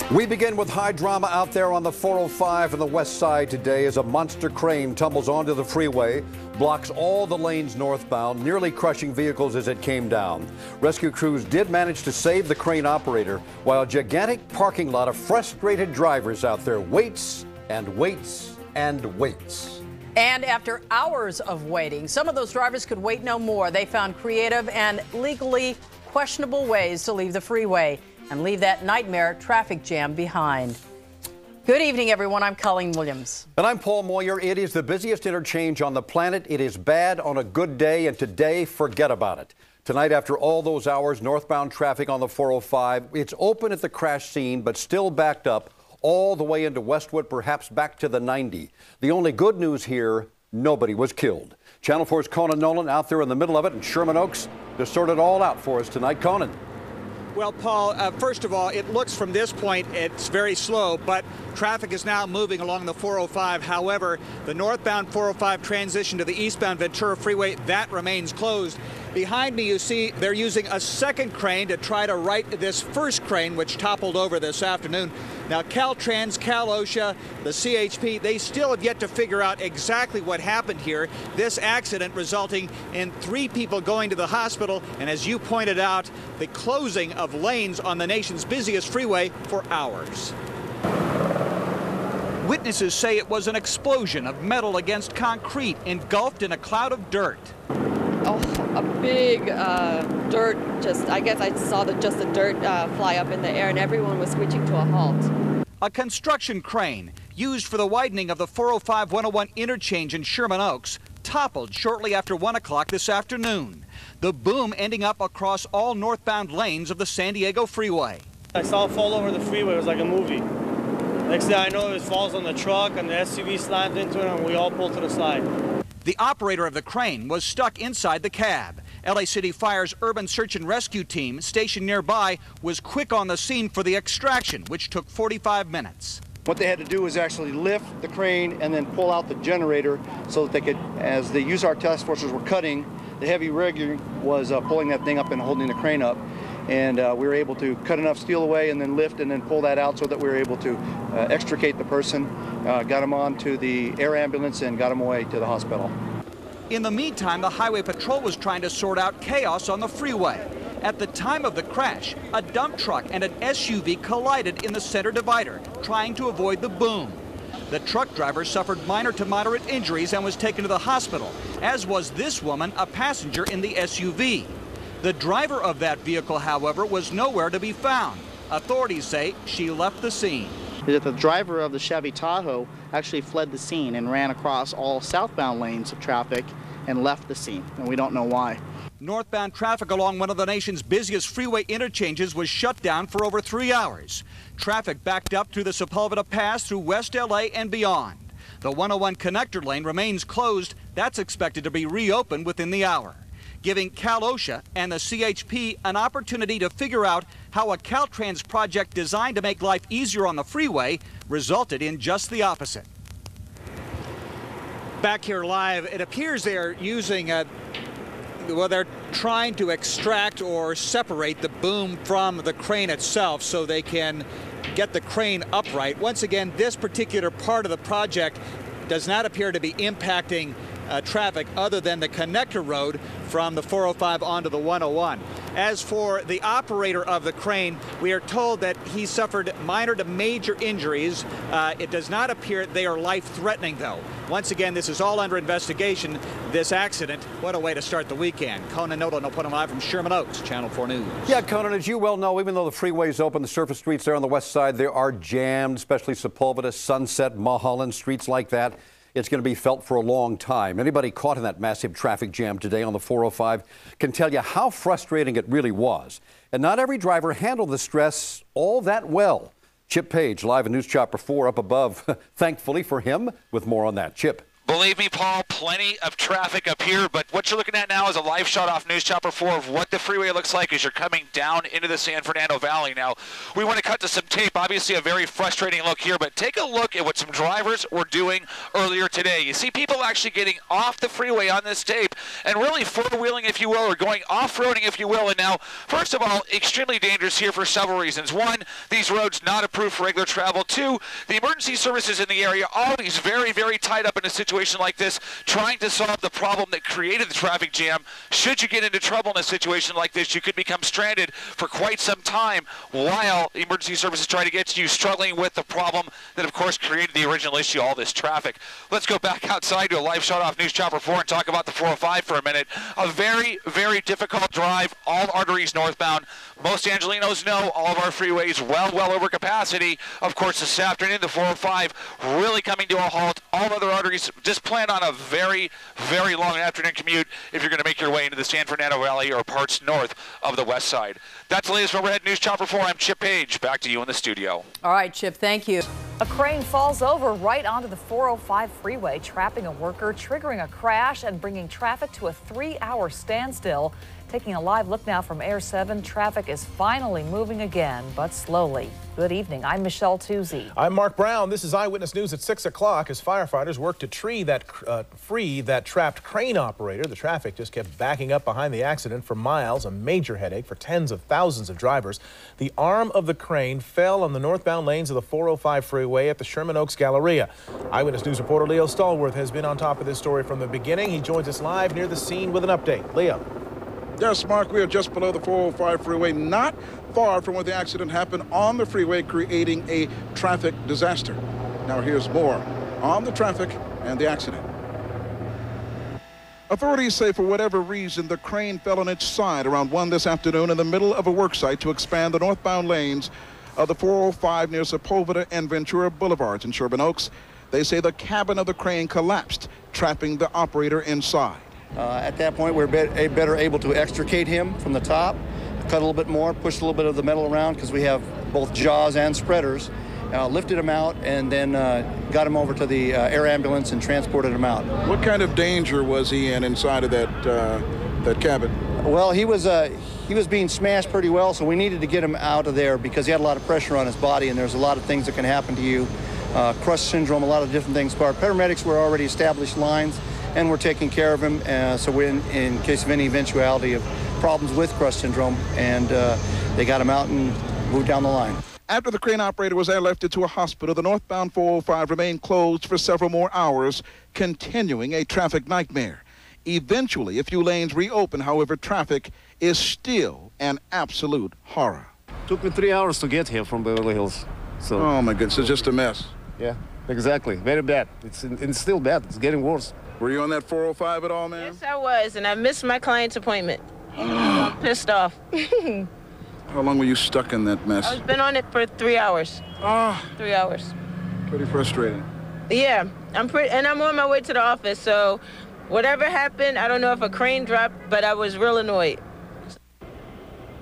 We begin with high drama out there on the 405 on the west side today as a monster crane tumbles onto the freeway, blocks all the lanes northbound, nearly crushing vehicles as it came down. Rescue crews did manage to save the crane operator, while a gigantic parking lot of frustrated drivers out there waits and waits and waits. And after hours of waiting, some of those drivers could wait no more. They found creative and legally questionable ways to leave the freeway and leave that nightmare traffic jam behind. Good evening, everyone. I'm Colleen Williams. And I'm Paul Moyer. It is the busiest interchange on the planet. It is bad on a good day, and today, forget about it. Tonight, after all those hours, northbound traffic on the 405, it's open at the crash scene, but still backed up all the way into Westwood, perhaps back to the 90. The only good news here, nobody was killed. Channel 4's Conan Nolan out there in the middle of it in Sherman Oaks to sort it all out for us tonight. Conan. Well, Paul, first of all, it looks from this point it's very slow, but traffic is now moving along the 405. However, the northbound 405 transition to the eastbound Ventura Freeway, that remains closed. Behind me, you see they're using a second crane to try to right this first crane, which toppled over this afternoon. Now, Caltrans, Cal OSHA, the CHP, they still have yet to figure out exactly what happened here. This accident resulting in 3 people going to the hospital, and as you pointed out, the closing of lanes on the nation's busiest freeway for hours. Witnesses say it was an explosion of metal against concrete engulfed in a cloud of dirt. Oh, a big dirt, I guess I saw just the dirt fly up in the air, and everyone was screeching to a halt. A construction crane used for the widening of the 405-101 interchange in Sherman Oaks toppled shortly after 1 o'clock this afternoon. The boom ending up across all northbound lanes of the San Diego freeway. I saw it fall over the freeway. It was like a movie. Next thing I know, it falls on the truck, and the SUV slammed into it, and we all pulled to the side. The operator of the crane was stuck inside the cab. LA City Fire's urban search and rescue team stationed nearby was quick on the scene for the extraction, which took 45 minutes. What they had to do was actually lift the crane and then pull out the generator so that they could, as the USAR task forces were cutting, the heavy rigging was pulling that thing up and holding the crane up. And we were able to cut enough steel away and then lift and then pull that out so that we were able to extricate the person, got him onto the air ambulance and got him away to the hospital. In the meantime, the Highway Patrol was trying to sort out chaos on the freeway. At the time of the crash, a dump truck and an SUV collided in the center divider, trying to avoid the boom. The truck driver suffered minor to moderate injuries and was taken to the hospital, as was this woman, a passenger in the SUV. The driver of that vehicle, however, was nowhere to be found. Authorities say she left the scene. The driver of the Chevy Tahoe actually fled the scene and ran across all southbound lanes of traffic and left the scene, and we don't know why. Northbound traffic along one of the nation's busiest freeway interchanges was shut down for over 3 hours. Traffic backed up through the Sepulveda Pass through West LA and beyond. The 101 connector lane remains closed. That's expected to be reopened within the hour, giving Cal OSHA and the CHP an opportunity to figure out how a Caltrans project designed to make life easier on the freeway resulted in just the opposite. Back here live, it appears they're using they're trying to extract or separate the boom from the crane itself so they can get the crane upright. Once again, this particular part of the project does not appear to be impacting traffic other than the connector road from the 405 onto the 101. As for the operator of the crane, we are told that he suffered minor to major injuries. It does not appear they are life-threatening, though. Once again, this is all under investigation, this accident. What a way to start the weekend. Conan Nolan, reporting live from Sherman Oaks, Channel 4 News. Yeah, Conan, as you well know, even though the freeway's open, the surface streets there on the west side, they are jammed, especially Sepulveda, Sunset, Mulholland, streets like that. It's going to be felt for a long time. Anybody caught in that massive traffic jam today on the 405 can tell you how frustrating it really was. And not every driver handled the stress all that well. Chip Page, live in News Chopper 4 up above, thankfully for him, with more on that. Chip. Believe me, Paul, plenty of traffic up here, but what you're looking at now is a live shot off News Chopper 4 of what the freeway looks like as you're coming down into the San Fernando Valley. Now, we want to cut to some tape. Obviously, a very frustrating look here, but take a look at what some drivers were doing earlier today. You see people actually getting off the freeway on this tape and really four-wheeling, if you will, or going off-roading, if you will. And now, first of all, extremely dangerous here for several reasons. One, these roads not approved for regular travel. Two, the emergency services in the area always very, very tied up in a situation like this, trying to solve the problem that created the traffic jam. Should you get into trouble in a situation like this, you could become stranded for quite some time while emergency services try to get to you, struggling with the problem that, of course, created the original issue, all this traffic. Let's go back outside to a live shot off News Chopper 4 and talk about the 405 for a minute. A very, very difficult drive, all arteries northbound. Most Angelenos know all of our freeways well over capacity. Of course, this afternoon, the 405 really coming to a halt. All other arteries, just plan on a very, very long afternoon commute if you're going to make your way into the San Fernando Valley or parts north of the west side. That's the latest from Overhead News Chopper 4. I'm Chip Page. Back to you in the studio. All right, Chip, thank you. A crane falls over right onto the 405 freeway, trapping a worker, triggering a crash, and bringing traffic to a 3-hour standstill. Taking a live look now from Air 7, traffic is finally moving again, but slowly. Good evening. I'm Michelle Tuzzi. I'm Mark Brown. This is Eyewitness News at 6 o'clock as firefighters work to free that trapped crane operator. The traffic just kept backing up behind the accident for miles, a major headache for tens of thousands of drivers. The arm of the crane fell on the northbound lanes of the 405 freeway at the Sherman Oaks Galleria. Eyewitness News reporter Leo Stallworth has been on top of this story from the beginning. He joins us live near the scene with an update. Leo. Yes, Mark, we are just below the 405 freeway, not far from where the accident happened on the freeway, creating a traffic disaster. Now here's more on the traffic and the accident. Authorities say for whatever reason, the crane fell on its side around 1 this afternoon in the middle of a work site to expand the northbound lanes of the 405 near Sepulveda and Ventura Boulevards in Sherman Oaks. They say the cabin of the crane collapsed, trapping the operator inside. At that point, we're better able to extricate him from the top, cut a little bit more, push a little bit of the metal around because we have both jaws and spreaders, lifted him out, and then got him over to the air ambulance and transported him out. What kind of danger was he in inside of that cabin? Well, he was being smashed pretty well, so we needed to get him out of there because he had a lot of pressure on his body, and there's a lot of things that can happen to you. Crush syndrome, a lot of different things. But our paramedics were already established lines, and we're taking care of him, so we're in case of any eventuality of problems with crush syndrome, and they got him out and moved down the line. After the crane operator was airlifted to a hospital, the northbound 405 remained closed for several more hours, continuing a traffic nightmare. Eventually, a few lanes reopened. However, traffic is still an absolute horror. Took me 3 hours to get here from Beverly Hills. So. Oh my goodness, it's just a mess. Yeah, exactly. Very bad. It's still bad. It's getting worse. Were you on that 405 at all, man? Yes, I was, and I missed my client's appointment. I'm pissed off. How long were you stuck in that mess? I've been on it for 3 hours. 3 hours. Pretty frustrating. Yeah, I'm on my way to the office, so whatever happened, I don't know if a crane dropped, but I was real annoyed.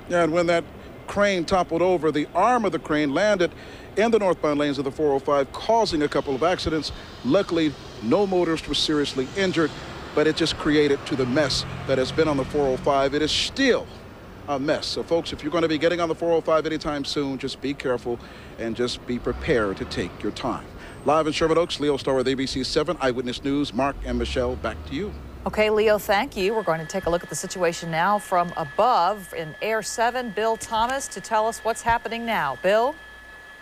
Yeah, and when that crane toppled over, the arm of the crane landed in the northbound lanes of the 405, causing a couple of accidents. Luckily, no motorist was seriously injured, but it just created to the mess that has been on the 405. It is still a mess. So, folks, if you're going to be getting on the 405 anytime soon, just be careful and just be prepared to take your time. Live in Sherman Oaks, Leo Starr with ABC 7 Eyewitness News. Mark and Michelle, back to you. Okay, Leo, thank you. We're going to take a look at the situation now from above in Air 7. Bill Thomas to tell us what's happening now. Bill?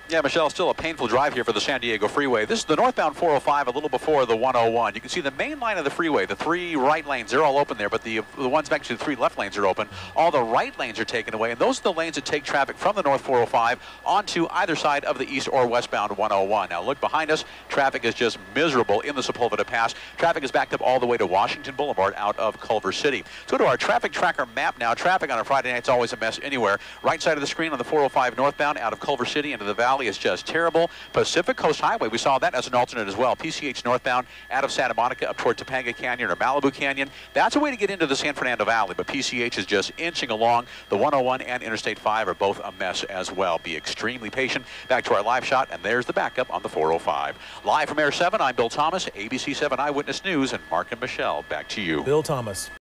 Yeah, Michelle, still a painful drive here for the San Diego Freeway. This is the northbound 405, a little before the 101. You can see the main line of the freeway, the 3 right lanes, they're all open there, but the ones next to the 3 left lanes are open. All the right lanes are taken away, and those are the lanes that take traffic from the north 405 onto either side of the east or westbound 101. Now, look behind us. Traffic is just miserable in the Sepulveda Pass. Traffic is backed up all the way to Washington Boulevard out of Culver City. Let's go to our traffic tracker map now. Traffic on a Friday night is always a mess anywhere. Right side of the screen on the 405 northbound out of Culver City into the Valley. Valley is just terrible. Pacific Coast Highway, we saw that as an alternate as well. PCH northbound out of Santa Monica up toward Topanga Canyon or Malibu Canyon. That's a way to get into the San Fernando Valley, but PCH is just inching along. The 101 and Interstate 5 are both a mess as well. Be extremely patient. Back to our live shot, and there's the backup on the 405. Live from Air 7, I'm Bill Thomas, ABC 7 Eyewitness News, and Mark and Michelle, back to you. Bill Thomas.